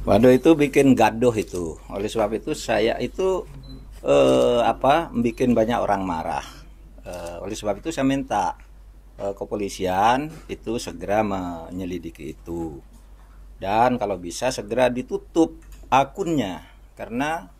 Waduh, itu bikin gaduh itu. Oleh sebab itu saya itu bikin banyak orang marah. Oleh sebab itu saya minta kepolisian itu segera menyelidiki itu. Dan kalau bisa segera ditutup akunnya karena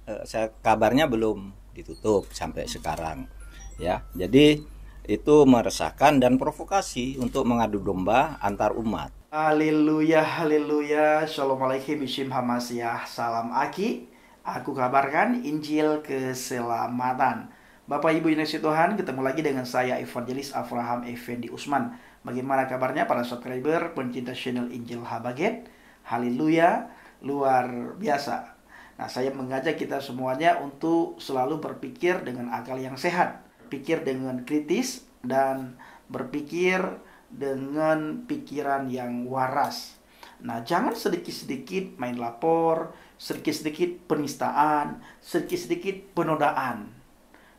kabarnya belum ditutup sampai sekarang. Ya. Jadi itu meresahkan dan provokasi untuk mengadu domba antar umat. Haleluya, haleluya. Shalom Aleichem, Ishim Hamasyah. Salam Aki. Aku kabarkan Injil keselamatan. Bapak Ibu yang kasih Tuhan, ketemu lagi dengan saya Evangelis Avraham Effendi Usman. Bagaimana kabarnya para subscriber pencinta channel Injil Habaget? Haleluya, luar biasa. Nah, saya mengajak kita semuanya untuk selalu berpikir dengan akal yang sehat, pikir dengan kritis, dan berpikir dengan pikiran yang waras. Nah, jangan sedikit-sedikit main lapor, sedikit-sedikit penistaan, sedikit-sedikit penodaan.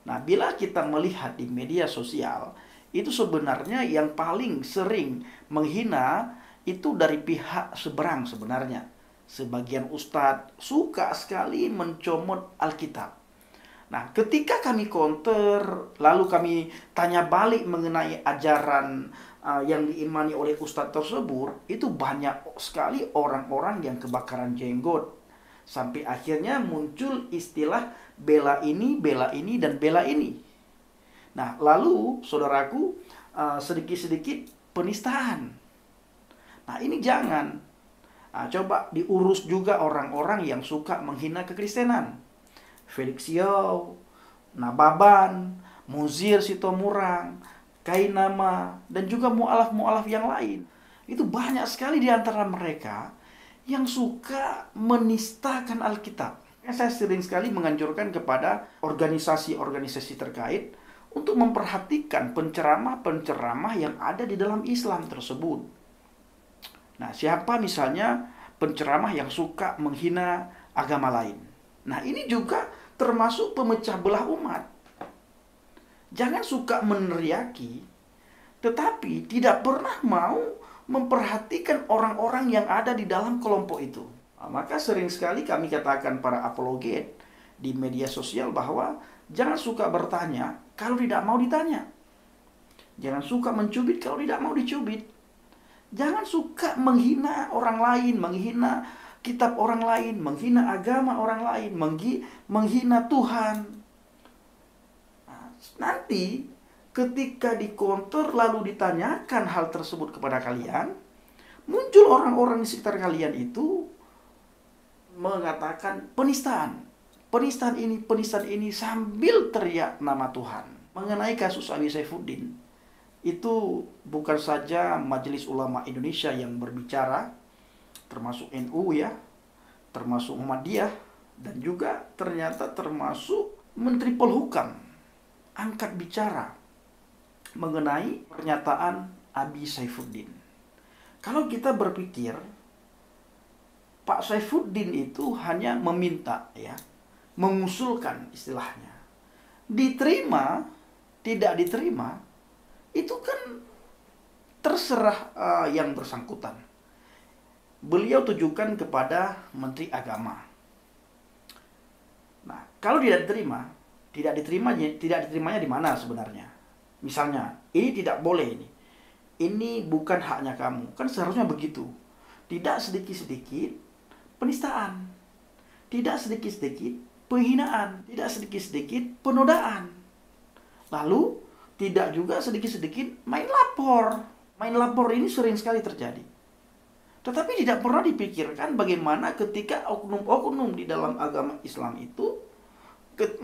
Nah, bila kita melihat di media sosial, itu sebenarnya yang paling sering menghina itu dari pihak seberang sebenarnya. Sebagian ustadz suka sekali mencomot Alkitab. Nah, ketika kami counter, lalu kami tanya balik mengenai ajaran yang diimani oleh ustadz tersebut, itu banyak sekali orang-orang yang kebakaran jenggot. Sampai akhirnya muncul istilah bela ini, dan bela ini. Nah, lalu saudaraku, sedikit-sedikit penistaan. Nah, ini jangan. Nah, coba diurus juga orang-orang yang suka menghina kekristenan. Felix Yao, Nababan, Muzir Sitomurang, Kainama, dan juga mu'alaf-mu'alaf yang lain. Itu banyak sekali di antara mereka yang suka menistakan Alkitab. Saya sering sekali menganjurkan kepada organisasi-organisasi terkait untuk memperhatikan penceramah-penceramah yang ada di dalam Islam tersebut. Nah, siapa misalnya penceramah yang suka menghina agama lain? Nah, ini juga termasuk pemecah belah umat. Jangan suka meneriaki, tetapi tidak pernah mau memperhatikan orang-orang yang ada di dalam kelompok itu. Nah, maka sering sekali kami katakan para apologet di media sosial bahwa jangan suka bertanya kalau tidak mau ditanya. Jangan suka mencubit kalau tidak mau dicubit. Jangan suka menghina orang lain, menghina kitab orang lain, menghina agama orang lain, menghina Tuhan. Nah, nanti ketika dikonter lalu ditanyakan hal tersebut kepada kalian, muncul orang-orang di sekitar kalian itu mengatakan penistaan. Penistaan ini sambil teriak nama Tuhan. Mengenai kasus Abi Saifuddin, itu bukan saja Majelis Ulama Indonesia yang berbicara, termasuk NU ya, termasuk Muhammadiyah, dan juga ternyata termasuk Menteri Polhukam angkat bicara mengenai pernyataan Abi Saifuddin. Kalau kita berpikir Pak Saifuddin itu hanya meminta ya, mengusulkan istilahnya. Diterima, tidak diterima, itu kan terserah yang bersangkutan. Beliau tujukan kepada Menteri Agama. Nah, kalau tidak diterimanya di mana sebenarnya? Misalnya, ini tidak boleh ini. Ini bukan haknya kamu. Kan seharusnya begitu. Tidak sedikit-sedikit penistaan. Tidak sedikit-sedikit penghinaan. Tidak sedikit-sedikit penodaan. Lalu, tidak juga sedikit-sedikit main lapor. Main lapor ini sering sekali terjadi. Tetapi tidak pernah dipikirkan bagaimana ketika oknum-oknum di dalam agama Islam itu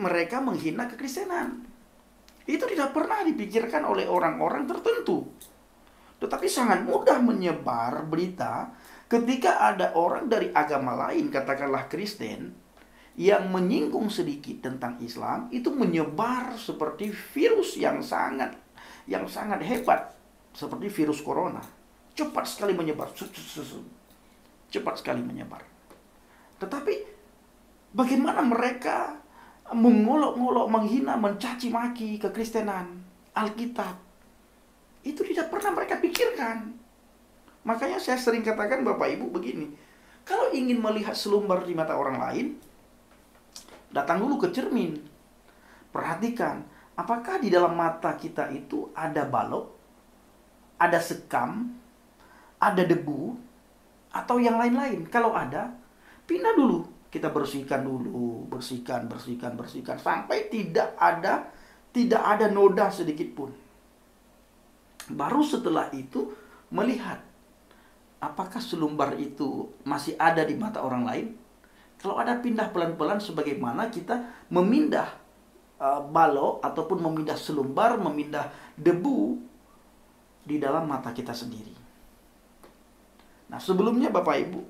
mereka menghina kekristenan. Itu tidak pernah dipikirkan oleh orang-orang tertentu. Tetapi sangat mudah menyebar berita ketika ada orang dari agama lain, katakanlah Kristen, yang menyinggung sedikit tentang Islam, itu menyebar seperti virus yang sangat hebat, seperti virus corona. Cepat sekali menyebar. Cepat sekali menyebar. Tetapi bagaimana mereka mengolok-olok, menghina, mencaci maki kekristenan, Alkitab, itu tidak pernah mereka pikirkan. Makanya saya sering katakan Bapak Ibu begini, Kalau ingin melihat selumbar di mata orang lain, datang dulu ke cermin. Perhatikan, apakah di dalam mata kita itu ada balok, ada sekam, ada debu, atau yang lain-lain. Kalau ada, pindah dulu. Kita bersihkan dulu, bersihkan sampai tidak ada noda sedikit pun. Baru setelah itu melihat apakah selumbar itu masih ada di mata orang lain. Kalau ada, pindah pelan-pelan sebagaimana kita memindah balok ataupun memindah selumbar, memindah debu di dalam mata kita sendiri. Nah, sebelumnya Bapak Ibu,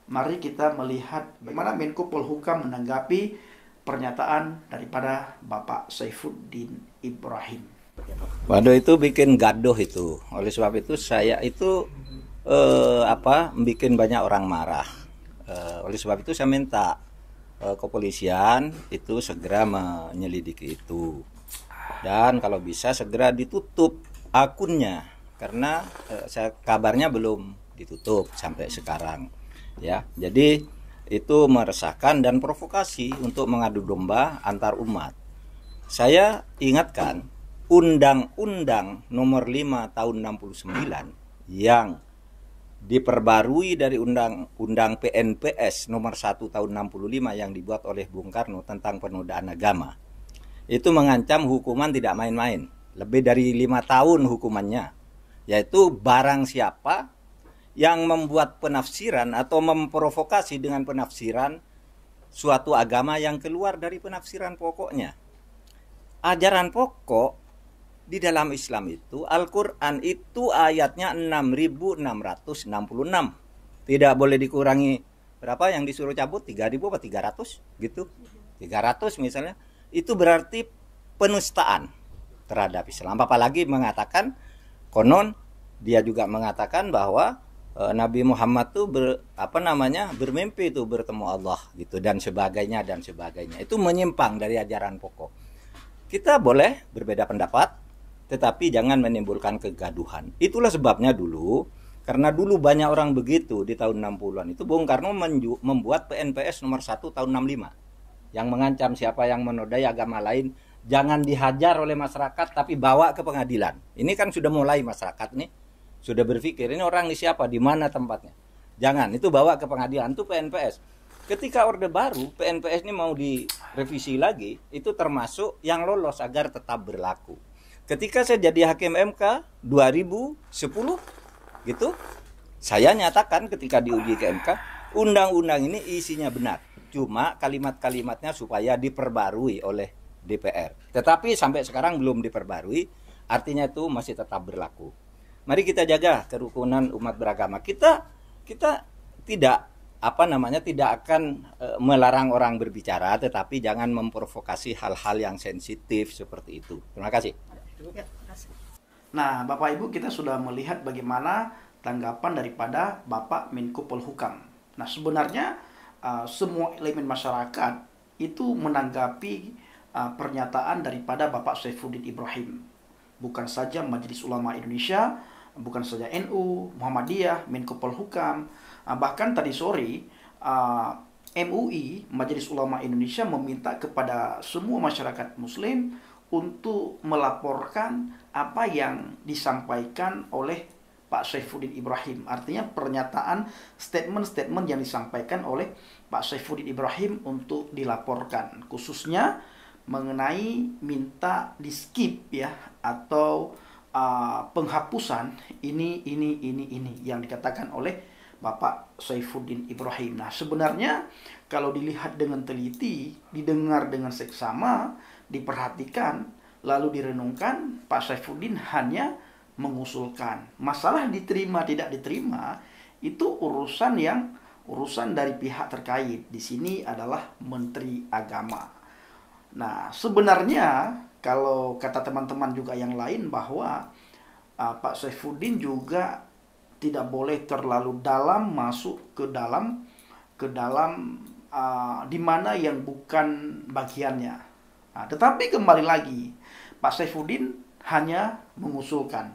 mari kita melihat bagaimana Menko Polhukam menanggapi pernyataan daripada Bapak Saifuddin Ibrahim. Waduh, itu bikin gaduh itu. Oleh sebab itu saya itu bikin banyak orang marah. Oleh sebab itu saya minta kepolisian itu segera menyelidiki itu, dan kalau bisa segera ditutup akunnya, karena kabarnya belum ditutup sampai sekarang ya. Jadi itu meresahkan dan provokasi untuk mengadu domba antar umat. Saya ingatkan Undang-Undang Nomor 5 Tahun 69 yang diperbarui dari Undang-Undang PNPS Nomor 1 Tahun 65 yang dibuat oleh Bung Karno tentang penodaan agama. Itu mengancam hukuman tidak main-main, lebih dari 5 tahun hukumannya, yaitu barang siapa yang membuat penafsiran atau memprovokasi dengan penafsiran suatu agama yang keluar dari penafsiran pokoknya. Ajaran pokok di dalam Islam itu, Al-Quran itu ayatnya 6.666. Tidak boleh dikurangi berapa yang disuruh cabut, 3.000 atau 300 gitu. 300 misalnya. Itu berarti penistaan terhadap Islam. Apalagi mengatakan, konon dia juga mengatakan bahwa Nabi Muhammad tuh bermimpi itu bertemu Allah gitu, dan sebagainya. Itu menyimpang dari ajaran pokok. Kita boleh berbeda pendapat, tetapi jangan menimbulkan kegaduhan. Itulah sebabnya dulu, karena dulu banyak orang begitu di tahun 60-an itu, Bung Karno membuat PNPS nomor 1 tahun 65 yang mengancam siapa yang menodai agama lain jangan dihajar oleh masyarakat, tapi bawa ke pengadilan. Ini kan sudah mulai masyarakat nih sudah berpikir, ini orang ini siapa, di mana tempatnya. Jangan, itu bawa ke pengadilan, itu PNPS. Ketika Orde Baru, PNPS ini mau direvisi lagi, itu termasuk yang lolos agar tetap berlaku. Ketika saya jadi hakim MK 2010 gitu, saya nyatakan ketika diuji ke MK, undang-undang ini isinya benar, cuma kalimat-kalimatnya supaya diperbarui oleh DPR. Tetapi sampai sekarang belum diperbarui, artinya itu masih tetap berlaku. Mari kita jaga kerukunan umat beragama. Kita tidak tidak akan melarang orang berbicara, tetapi jangan memprovokasi hal-hal yang sensitif seperti itu. Terima kasih. Nah, Bapak Ibu, kita sudah melihat bagaimana tanggapan daripada Bapak Menko Polhukam. Nah, sebenarnya semua elemen masyarakat itu menanggapi pernyataan daripada Bapak Saifuddin Ibrahim. Bukan saja Majelis Ulama Indonesia, bukan saja NU, Muhammadiyah, Menko Polhukam, bahkan tadi sore MUI, Majelis Ulama Indonesia, meminta kepada semua masyarakat Muslim untuk melaporkan apa yang disampaikan oleh Pak Saifuddin Ibrahim. Artinya pernyataan, statement-statement yang disampaikan oleh Pak Saifuddin Ibrahim untuk dilaporkan, khususnya mengenai minta di skip ya, atau penghapusan ini yang dikatakan oleh Bapak Saifuddin Ibrahim. Nah, sebenarnya kalau dilihat dengan teliti, didengar dengan seksama, diperhatikan, lalu direnungkan, Pak Saifuddin hanya mengusulkan. Masalah diterima tidak diterima itu urusan dari pihak terkait. Di sini adalah Menteri Agama. Nah, sebenarnya kalau kata teman-teman juga yang lain bahwa Pak Saifuddin juga tidak boleh terlalu dalam masuk ke dalam di mana yang bukan bagiannya. Nah, tetapi kembali lagi, Pak Saifuddin hanya mengusulkan.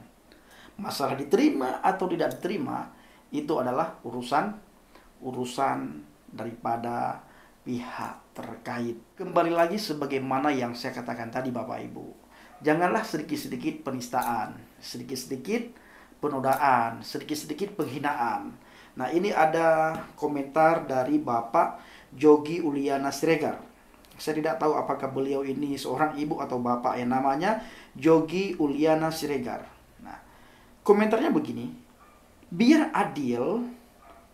Masalah diterima atau tidak diterima itu adalah urusan daripada pihak terkait. Kembali lagi sebagaimana yang saya katakan tadi Bapak Ibu. Janganlah sedikit-sedikit penistaan, sedikit-sedikit penodaan, sedikit-sedikit penghinaan. Nah, ini ada komentar dari Bapak Jogi Uliana Siregar. Saya tidak tahu apakah beliau ini seorang ibu atau bapak, yang namanya Jogi Uliana Siregar. Nah, komentarnya begini. Biar adil,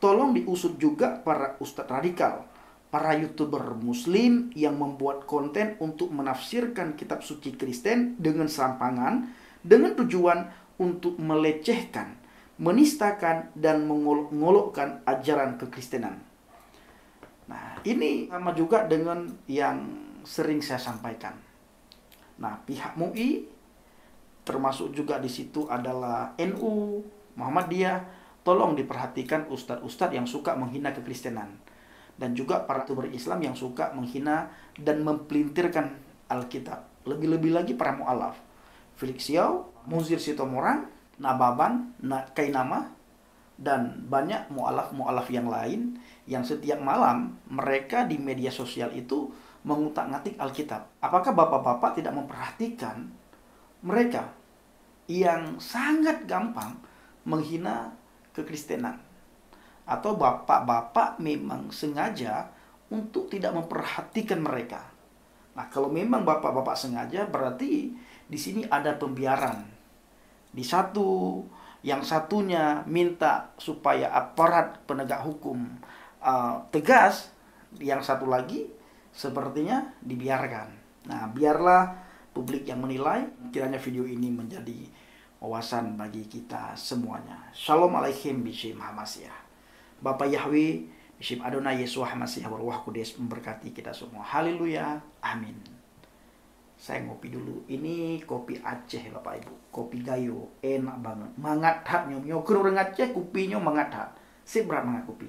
tolong diusut juga para ustadz radikal, para YouTuber muslim yang membuat konten untuk menafsirkan kitab suci Kristen dengan serampangan, dengan tujuan untuk melecehkan, menistakan, dan mengolok-ngolokkan ajaran kekristenan. Nah, ini sama juga dengan yang sering saya sampaikan. Nah, pihak MUI, termasuk juga di situ adalah NU, Muhammadiyah, tolong diperhatikan ustadz-ustadz yang suka menghina kekristenan. Dan juga para youtuber Islam yang suka menghina dan mempelintirkan Alkitab. Lebih-lebih lagi para mu'alaf. Felix Xiao, Muzir Sitomorang, Nababan, Kainama, dan banyak mu'alaf-mu'alaf yang lain yang setiap malam mereka di media sosial itu mengutak-ngatik Alkitab. Apakah bapak-bapak tidak memperhatikan mereka yang sangat gampang menghina kekristenan? Atau bapak-bapak memang sengaja untuk tidak memperhatikan mereka? Nah, kalau memang bapak-bapak sengaja, berarti di sini ada pembiaran. Di satu, yang satunya minta supaya aparat penegak hukum tegas, yang satu lagi sepertinya dibiarkan. Nah, biarlah publik yang menilai. Kiranya video ini menjadi wawasan bagi kita semuanya. Shalom alaikum bishim hamasyah. Bapak Yahweh, bishim Adonai Yesus Hamasiah Warwah Kudus memberkati kita semua. Haleluya. Amin. Saya ngopi dulu. Ini kopi Aceh Bapak Ibu. Kopi Gayo. Enak banget. Mangat hat nyom. Nyokur orang Aceh kopinya mangat hat. Sip berat mangat kopi.